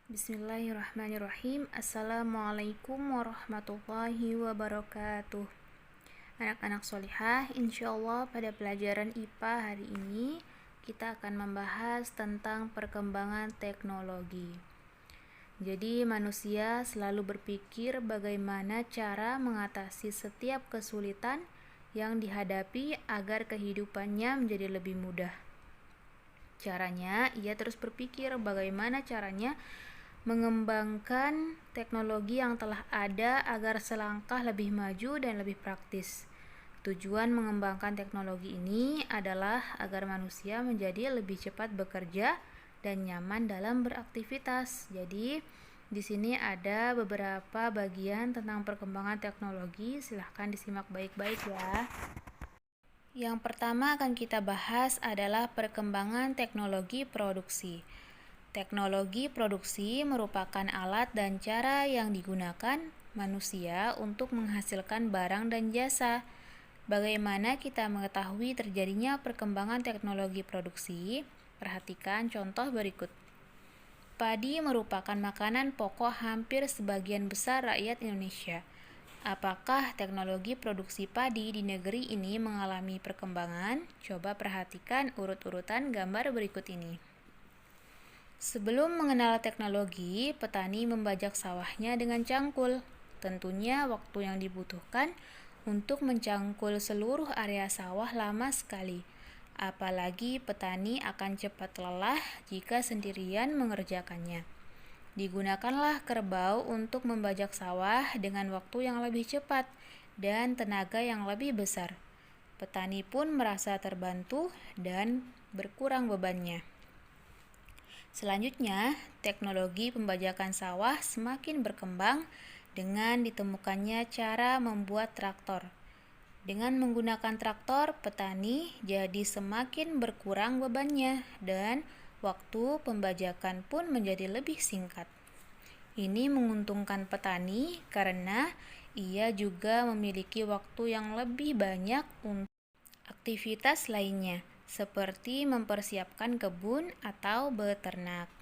Bismillahirrahmanirrahim. Assalamualaikum warahmatullahi wabarakatuh. Anak-anak solihah, insya Allah pada pelajaran IPA hari ini kita akan membahas tentang perkembangan teknologi. Jadi manusia selalu berpikir bagaimana cara mengatasi setiap kesulitan yang dihadapi agar kehidupannya menjadi lebih mudah. Caranya, ia terus berpikir bagaimana caranya mengembangkan teknologi yang telah ada agar selangkah lebih maju dan lebih praktis. Tujuan mengembangkan teknologi ini adalah agar manusia menjadi lebih cepat bekerja dan nyaman dalam beraktivitas. Jadi, di sini ada beberapa bagian tentang perkembangan teknologi. Silahkan disimak baik-baik ya. Yang pertama akan kita bahas adalah perkembangan teknologi produksi. Teknologi produksi merupakan alat dan cara yang digunakan manusia untuk menghasilkan barang dan jasa. Bagaimana kita mengetahui terjadinya perkembangan teknologi produksi? Perhatikan contoh berikut. Padi merupakan makanan pokok hampir sebagian besar rakyat Indonesia. Apakah teknologi produksi padi di negeri ini mengalami perkembangan? Coba perhatikan urut-urutan gambar berikut ini. Sebelum mengenal teknologi, petani membajak sawahnya dengan cangkul. Tentunya waktu yang dibutuhkan untuk mencangkul seluruh area sawah lama sekali. Apalagi petani akan cepat lelah jika sendirian mengerjakannya. Digunakanlah kerbau untuk membajak sawah dengan waktu yang lebih cepat dan tenaga yang lebih besar. Petani pun merasa terbantu dan berkurang bebannya. Selanjutnya, teknologi pembajakan sawah semakin berkembang dengan ditemukannya cara membuat traktor. Dengan menggunakan traktor, petani jadi semakin berkurang bebannya dan waktu pembajakan pun menjadi lebih singkat. Ini menguntungkan petani karena ia juga memiliki waktu yang lebih banyak untuk aktivitas lainnya, seperti mempersiapkan kebun atau beternak.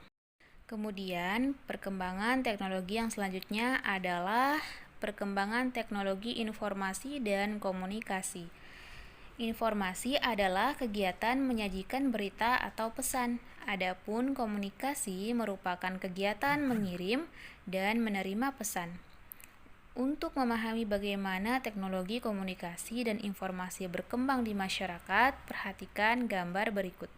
Kemudian, perkembangan teknologi yang selanjutnya adalah perkembangan teknologi informasi dan komunikasi. Informasi adalah kegiatan menyajikan berita atau pesan. Adapun komunikasi merupakan kegiatan mengirim dan menerima pesan. Untuk memahami bagaimana teknologi komunikasi dan informasi berkembang di masyarakat, perhatikan gambar berikut.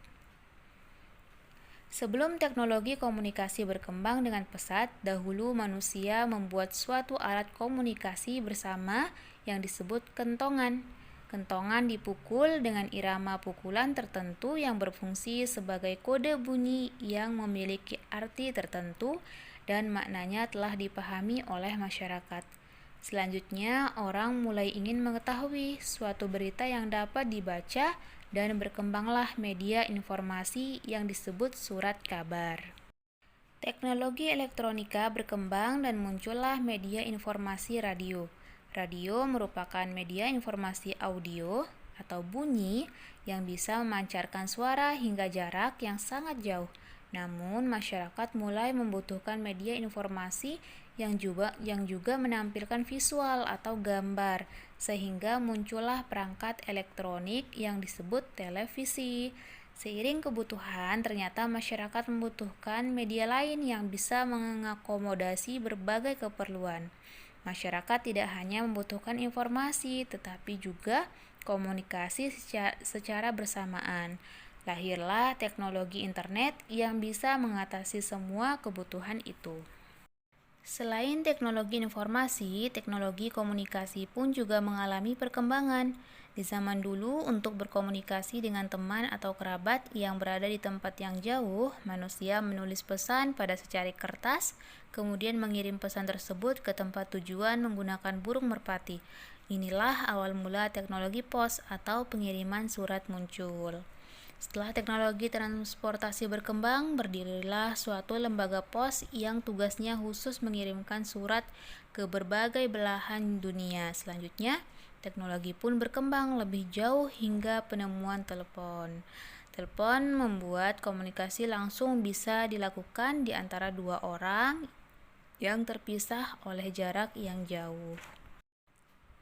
Sebelum teknologi komunikasi berkembang dengan pesat, dahulu manusia membuat suatu alat komunikasi bersama yang disebut kentongan. Kentongan dipukul dengan irama pukulan tertentu yang berfungsi sebagai kode bunyi yang memiliki arti tertentu dan maknanya telah dipahami oleh masyarakat. Selanjutnya, orang mulai ingin mengetahui suatu berita yang dapat dibaca dan berkembanglah media informasi yang disebut surat kabar. Teknologi elektronika berkembang dan muncullah media informasi radio. Radio merupakan media informasi audio atau bunyi yang bisa memancarkan suara hingga jarak yang sangat jauh. Namun, masyarakat mulai membutuhkan media informasi yang juga menampilkan visual atau gambar, sehingga muncullah perangkat elektronik yang disebut televisi. Seiring kebutuhan, ternyata masyarakat membutuhkan media lain yang bisa mengakomodasi berbagai keperluan. Masyarakat tidak hanya membutuhkan informasi, tetapi juga komunikasi secara bersamaan. Lahirlah teknologi internet yang bisa mengatasi semua kebutuhan itu. Selain teknologi informasi, teknologi komunikasi pun juga mengalami perkembangan. Di zaman dulu, untuk berkomunikasi dengan teman atau kerabat yang berada di tempat yang jauh, manusia menulis pesan pada secari kertas, kemudian mengirim pesan tersebut ke tempat tujuan menggunakan burung merpati. Inilah awal mula teknologi pos atau pengiriman surat muncul. Setelah teknologi transportasi berkembang, berdirilah suatu lembaga pos yang tugasnya khusus mengirimkan surat ke berbagai belahan dunia. Selanjutnya, teknologi pun berkembang lebih jauh hingga penemuan telepon. Telepon membuat komunikasi langsung bisa dilakukan di antara dua orang yang terpisah oleh jarak yang jauh.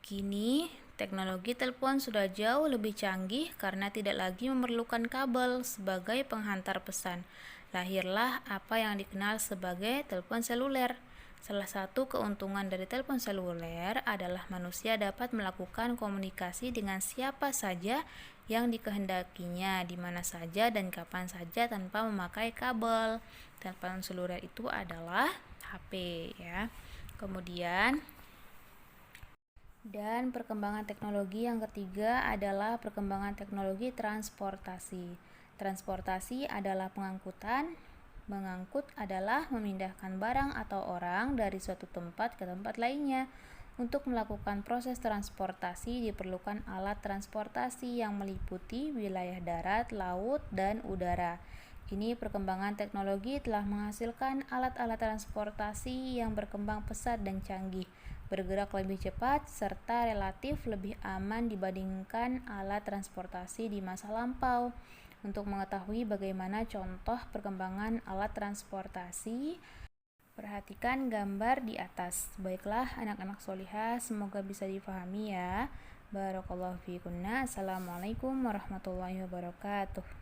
Kini, teknologi telepon sudah jauh lebih canggih karena tidak lagi memerlukan kabel sebagai penghantar pesan. Lahirlah apa yang dikenal sebagai telepon seluler. Salah satu keuntungan dari telepon seluler adalah manusia dapat melakukan komunikasi dengan siapa saja yang dikehendakinya, di mana saja dan kapan saja tanpa memakai kabel. Telepon seluler itu adalah HP ya. Kemudian perkembangan teknologi yang ketiga adalah perkembangan teknologi transportasi. Transportasi adalah pengangkutan. Mengangkut adalah memindahkan barang atau orang dari suatu tempat ke tempat lainnya. Untuk melakukan proses transportasi diperlukan alat transportasi yang meliputi wilayah darat, laut, dan udara. Kini perkembangan teknologi telah menghasilkan alat-alat transportasi yang berkembang pesat dan canggih, bergerak lebih cepat, serta relatif lebih aman dibandingkan alat transportasi di masa lampau. Untuk mengetahui bagaimana contoh perkembangan alat transportasi, perhatikan gambar di atas. Baiklah anak-anak solihah, semoga bisa difahami ya. Barakallahu fiikunna. Assalamualaikum warahmatullahi wabarakatuh.